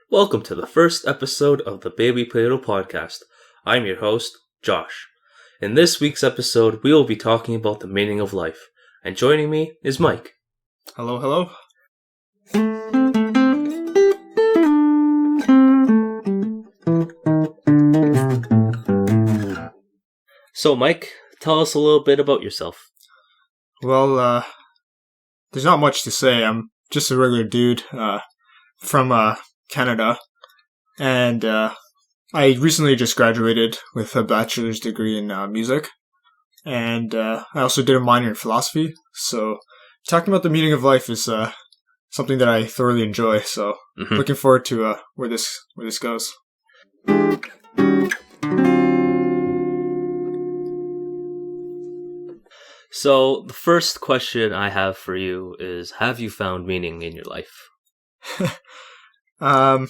Welcome to the first episode of the Baby Plato podcast. I'm your host, Josh. In this week's episode, we will be talking about the meaning of life. And joining me is Mike. Hello, hello. So, Mike, tell us a little bit about yourself. Well, there's not much to say. I'm just a regular dude from Canada, and I recently just graduated with a bachelor's degree in music, and I also did a minor in philosophy. So, talking about the meaning of life is something that I thoroughly enjoy. So, looking forward to where this goes. So, the first question I have for you is, have you found meaning in your life? I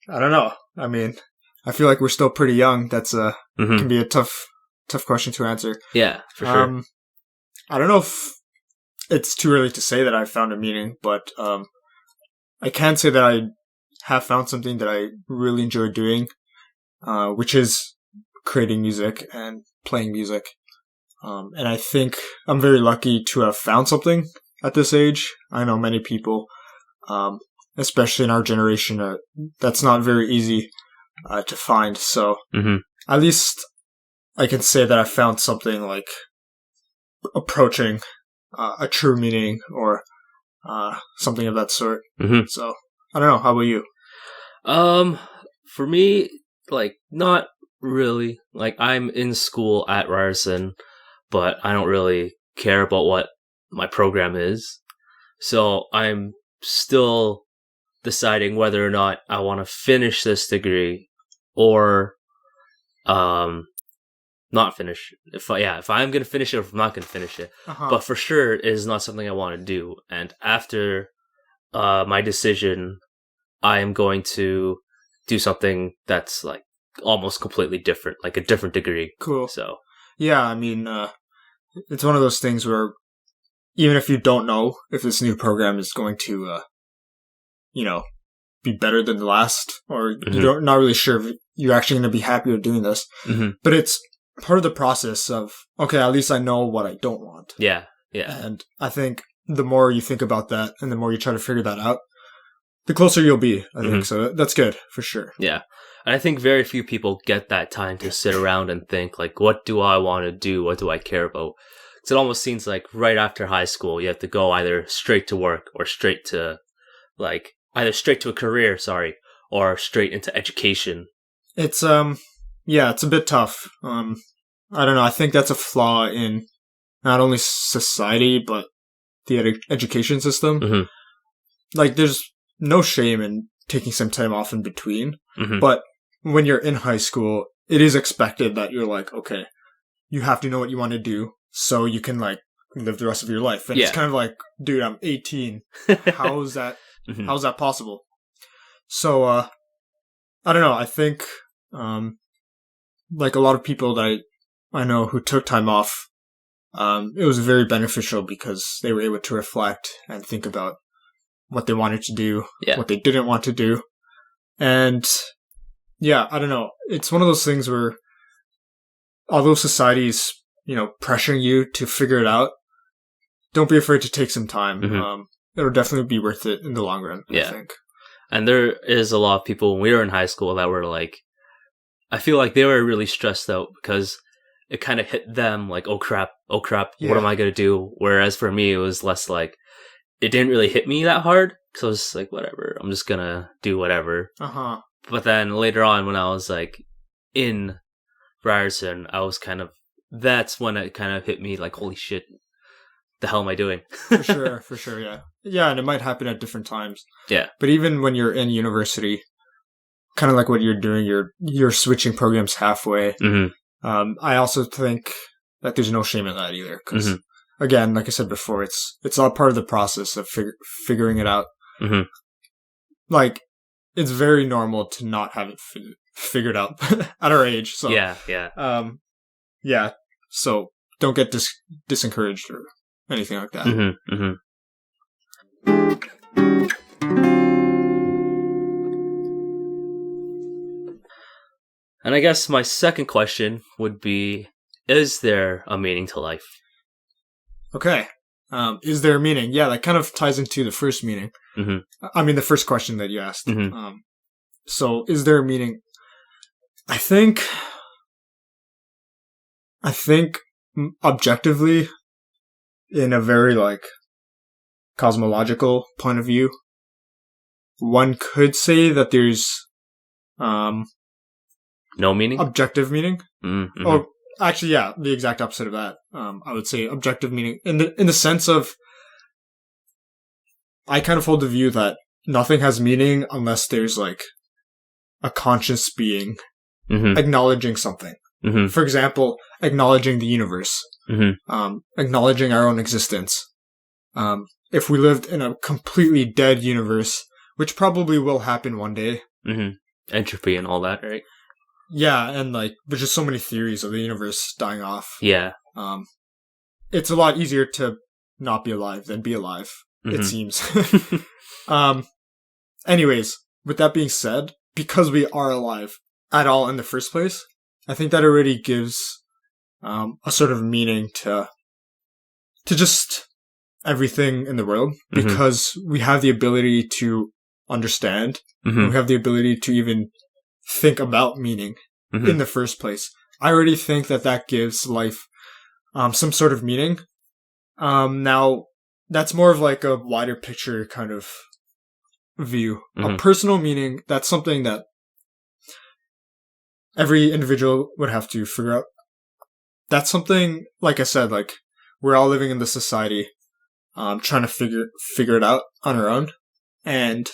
don't know. I mean, I feel like we're still pretty young. That's can be a tough question to answer. Yeah, for sure. I don't know if it's too early to say that I found a meaning, but I can say that I have found something that I really enjoy doing, which is creating music and playing music. And I think I'm very lucky to have found something at this age. I know many people, especially in our generation, that's not very easy to find. So at least I can say that I found something like approaching a true meaning or something of that sort. So I don't know. How about you? For me, not really. I'm in school at Ryerson, but I don't really care about what my program is. So I'm still deciding whether or not I want to finish this degree or not finish. If I'm going to finish it or if I'm not going to finish it. But for sure, it is not something I want to do. And after my decision, I am going to do something that's almost completely different, like a different degree. Cool. So yeah, I mean, it's one of those things where even if you don't know if this new program is going to, be better than the last, or you're not really sure if you're actually going to be happy with doing this, but it's part of the process of, okay, at least I know what I don't want. Yeah. And I think the more you think about that and the more you try to figure that out, the closer you'll be, I think. So that's good, for sure. Yeah. And I think very few people get that time to sit around and think, what do I want to do? What do I care about? Because it almost seems like right after high school, you have to go either straight to work or straight to, either straight to a career, or straight into education. It's, it's a bit tough. I don't know. I think that's a flaw in not only society, but the education system. There's no shame in taking some time off in between. But when you're in high school, it is expected that you're okay, you have to know what you want to do so you can live the rest of your life. And it's kind of dude, I'm 18. How's that possible? So, I don't know. I think, a lot of people that I know who took time off, it was very beneficial because they were able to reflect and think about what they wanted to do, what they didn't want to do. And yeah, I don't know. It's one of those things where although society's, pressuring you to figure it out, don't be afraid to take some time. It'll definitely be worth it in the long run, I think. And there is a lot of people when we were in high school that were I feel like they were really stressed out because it kind of hit them oh crap, what am I going to do? Whereas for me, it was less it didn't really hit me that hard. So I was whatever, I'm just going to do whatever. But then later on when I was in Ryerson, I was that's when it kind of hit me holy shit, the hell am I doing? For sure, yeah. Yeah, and it might happen at different times. Yeah. But even when you're in university, kind of like what you're doing, you're switching programs halfway. I also think that there's no shame in that either. Because, again, like I said before, it's all part of the process of figuring it out. It's very normal to not have it figured out at our age. So yeah. So don't get disencouraged or anything like that. And I guess my second question would be, is there a meaning to life? Okay. Is there a meaning? Yeah, that kind of ties into the first meaning. I mean, the first question that you asked. So, is there a meaning? I think objectively, in a very cosmological point of view, one could say that there's no meaning? Objective meaning. Oh, actually, yeah, the exact opposite of that. I would say objective meaning in the sense of, I kind of hold the view that nothing has meaning unless there's a conscious being acknowledging something. For example, acknowledging the universe, acknowledging our own existence. If we lived in a completely dead universe, which probably will happen one day. Entropy and all that, right? Yeah, and there's just so many theories of the universe dying off. Yeah. It's a lot easier to not be alive than be alive, it seems. Anyways, with that being said, because we are alive at all in the first place, I think that already gives a sort of meaning to just everything in the world, because we have the ability to understand, we have the ability to even think about meaning in the first place. I already think that gives life some sort of meaning. Now, that's more of a wider picture kind of view. A personal meaning, that's something that every individual would have to figure out. That's something, like I said, we're all living in this society, trying to figure it out on our own. And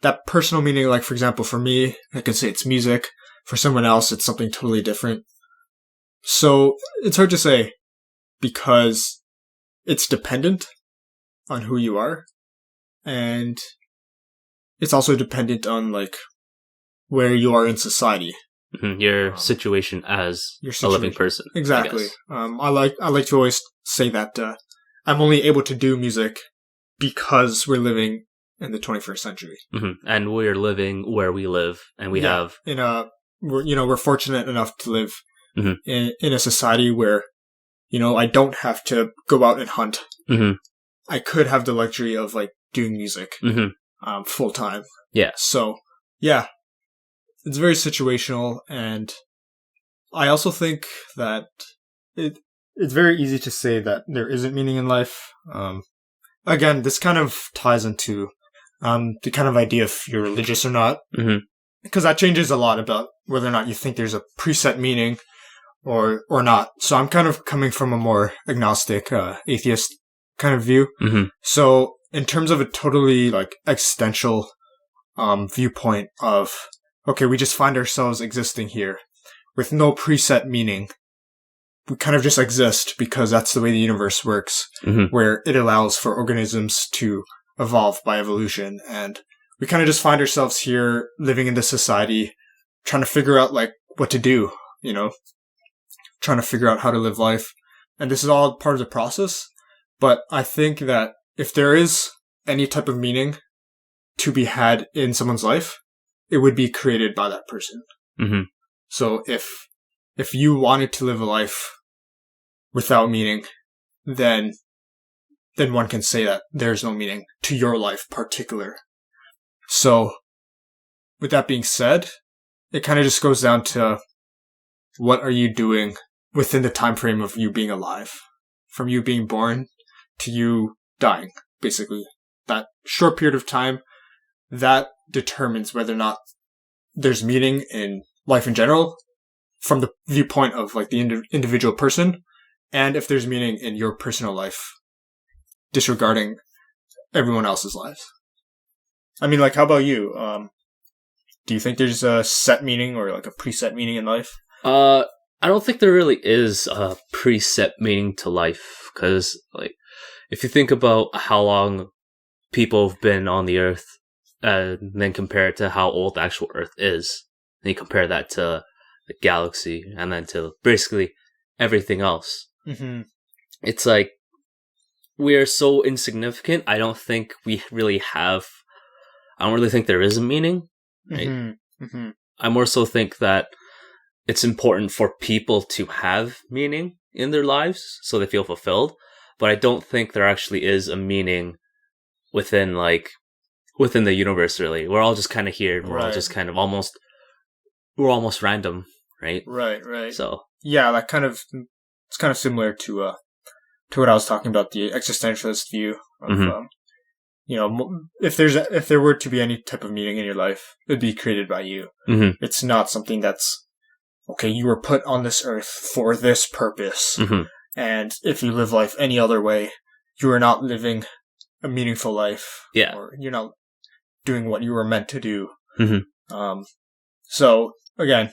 that personal meaning, for example, for me, I could say it's music. For someone else, it's something totally different. So it's hard to say, because it's dependent on who you are. And it's also dependent on where you are in society. Your situation as a living person. Exactly. I like to always say that I'm only able to do music because we're living in the 21st century. And we're living where we live, and we have we're fortunate enough to live in a society where I don't have to go out and hunt. I could have the luxury of doing music full time. Yeah. So yeah, it's very situational, and I also think that it's very easy to say that there isn't meaning in life. Again, this kind of ties into the kind of idea if you're religious or not, because that changes a lot about whether or not you think there's a preset meaning or not. So I'm kind of coming from a more agnostic, atheist kind of view. So in terms of a totally existential viewpoint of, okay, we just find ourselves existing here with no preset meaning. We kind of just exist because that's the way the universe works, where it allows for organisms to evolve by evolution. And we kind of just find ourselves here living in this society, trying to figure out what to do, trying to figure out how to live life. And this is all part of the process. But I think that if there is any type of meaning to be had in someone's life, it would be created by that person. So if you wanted to live a life without meaning, then one can say that there's no meaning to your life particular. So with that being said, it kind of just goes down to, what are you doing within the time frame of you being alive, from you being born to you dying, basically. That short period of time, that determines whether or not there's meaning in life in general, from the viewpoint of the individual person, and if there's meaning in your personal life, disregarding everyone else's lives. I mean, how about you? Do you think there's a set meaning or a preset meaning in life? I don't think there really is a preset meaning to life, because if you think about how long people have been on the earth, and then compare it to how old the actual earth is, and you compare that to the galaxy, and then to basically everything else. It's we are so insignificant. I don't think we really have. I don't really think there is a meaning. Right? I more so think that it's important for people to have meaning in their lives so they feel fulfilled, but I don't think there actually is a meaning within the universe. Really, we're all just kind of here. We're all just kind of we're almost random, right? Right. So yeah, it's kind of similar to what I was talking about, the existentialist view of if there were to be any type of meaning in your life, it'd be created by you. It's not something that's okay, you were put on this earth for this purpose, and if you live life any other way, you are not living a meaningful life. Yeah. Or you're not doing what you were meant to do. So again,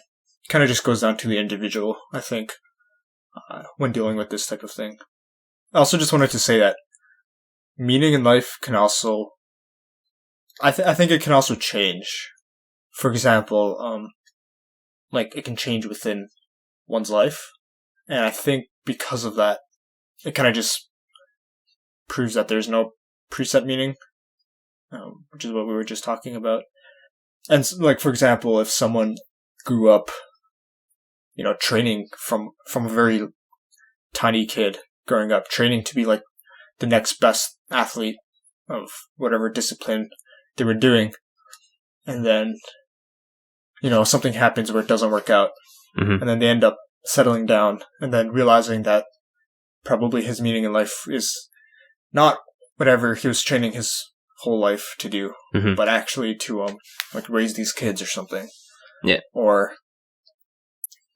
kind of just goes down to the individual, I think, when dealing with this type of thing. I also just wanted to say that meaning in life can also, I think it can also change. For example, it can change within one's life. And I think because of that, it kind of just proves that there's no preset meaning, which is what we were just talking about. And for example, if someone grew up, training from a very tiny kid growing up, training to be like the next best athlete of whatever discipline they were doing, and then something happens where it doesn't work out, and then they end up settling down and then realizing that probably his meaning in life is not whatever he was training his whole life to do, but actually to raise these kids or something. Yeah. Or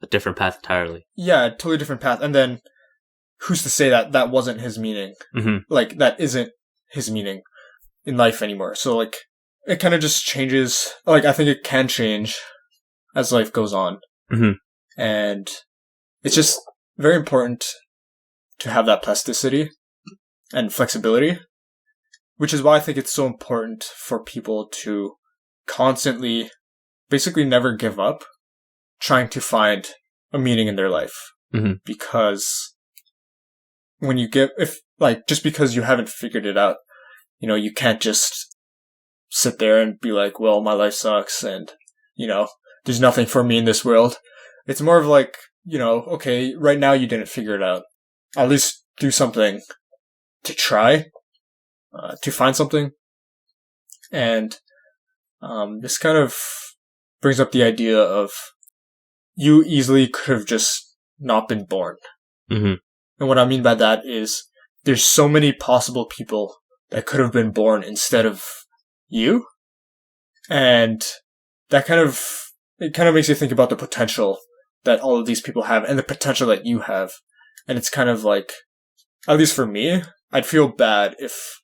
a different path entirely. Yeah, a totally different path. And then who's to say that that wasn't his meaning? That isn't his meaning in life anymore. So it kind of just changes. I think it can change as life goes on. And it's just very important to have that plasticity and flexibility, which is why I think it's so important for people to constantly, basically never give up trying to find a meaning in their life. Because when you just because you haven't figured it out, you can't just sit there and be like, well, my life sucks and, there's nothing for me in this world. It's more of okay, right now you didn't figure it out. At least do something to try to find something. And this kind of brings up the idea of you easily could have just not been born. And what I mean by that is there's so many possible people that could have been born instead of you. And that kind of makes you think about the potential that all of these people have and the potential that you have. And it's kind of at least for me, I'd feel bad if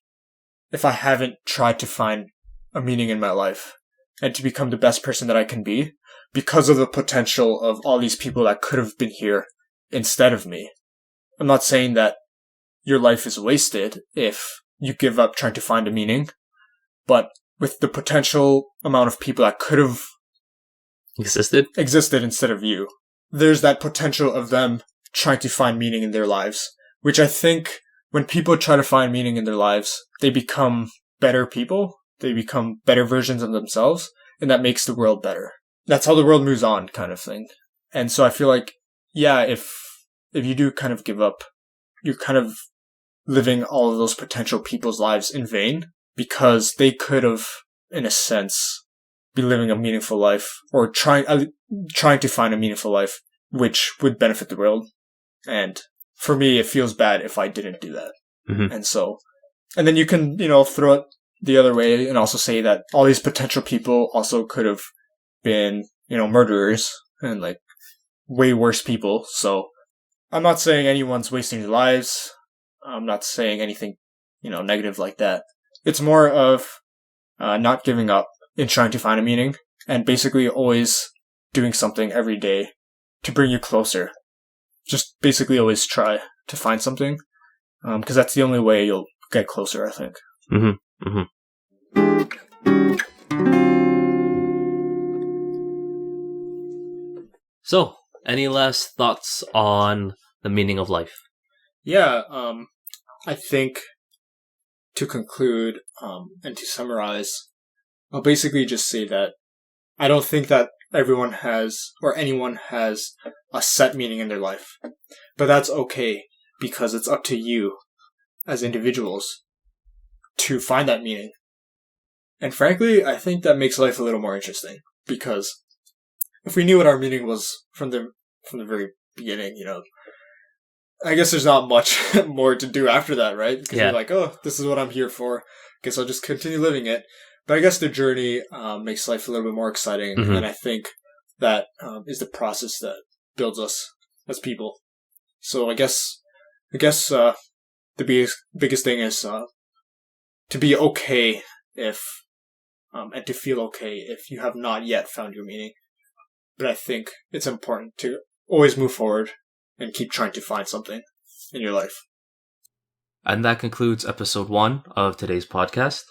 I haven't tried to find a meaning in my life and to become the best person that I can be because of the potential of all these people that could have been here instead of me. I'm not saying that your life is wasted if you give up trying to find a meaning, but with the potential amount of people that could have existed instead of you, there's that potential of them trying to find meaning in their lives, which I think when people try to find meaning in their lives, they become better people, they become better versions of themselves, and that makes the world better. That's how the world moves on, kind of thing. And so I feel if you do kind of give up, you're kind of living all of those potential people's lives in vain, because they could have, in a sense, be living a meaningful life, or trying to find a meaningful life, which would benefit the world. And for me, it feels bad if I didn't do that. And then you can, throw it the other way and also say that all these potential people also could have been, murderers and way worse people. So I'm not saying anyone's wasting their lives. I'm not saying anything, negative like that. It's more of not giving up in trying to find a meaning, and basically always doing something every day to bring you closer. Just basically always try to find something, because that's the only way you'll get closer, I think. So, any last thoughts on the meaning of life? Yeah, I think to conclude and to summarize, I'll basically just say that I don't think that everyone has, or anyone has, a set meaning in their life. But that's okay, because it's up to you, as individuals, to find that meaning. And frankly, I think that makes life a little more interesting, because if we knew what our meaning was from the very beginning, I guess there's not much more to do after that, right? Because you're like, oh, this is what I'm here for. Guess I'll just continue living it. But I guess the journey makes life a little bit more exciting, and I think that is the process that builds us as people. So I guess the biggest thing is to be okay if and to feel okay if you have not yet found your meaning. But I think it's important to always move forward and keep trying to find something in your life. And that concludes episode 1 of today's podcast.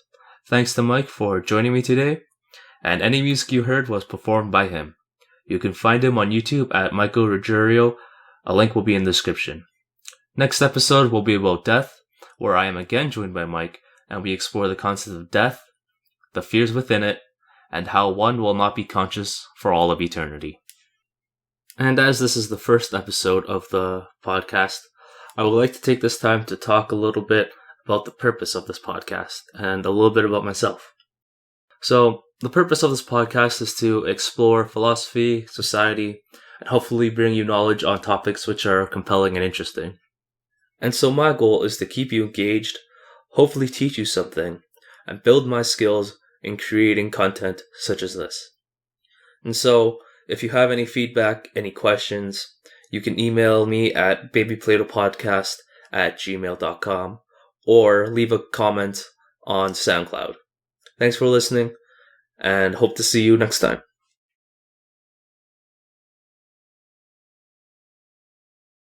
Thanks to Mike for joining me today, and any music you heard was performed by him. You can find him on YouTube at Michael Ruggiero. A link will be in the description. Next episode will be about death, where I am again joined by Mike, and we explore the concept of death, the fears within it, and how one will not be conscious for all of eternity. And as this is the first episode of the podcast, I would like to take this time to talk a little bit about the purpose of this podcast and a little bit about myself. So, the purpose of this podcast is to explore philosophy, society, and hopefully bring you knowledge on topics which are compelling and interesting. And so my goal is to keep you engaged, hopefully teach you something, and build my skills in creating content such as this. And so, if you have any feedback, any questions, you can email me at babyplatopodcast@gmail.com or leave a comment on SoundCloud. Thanks for listening, and hope to see you next time.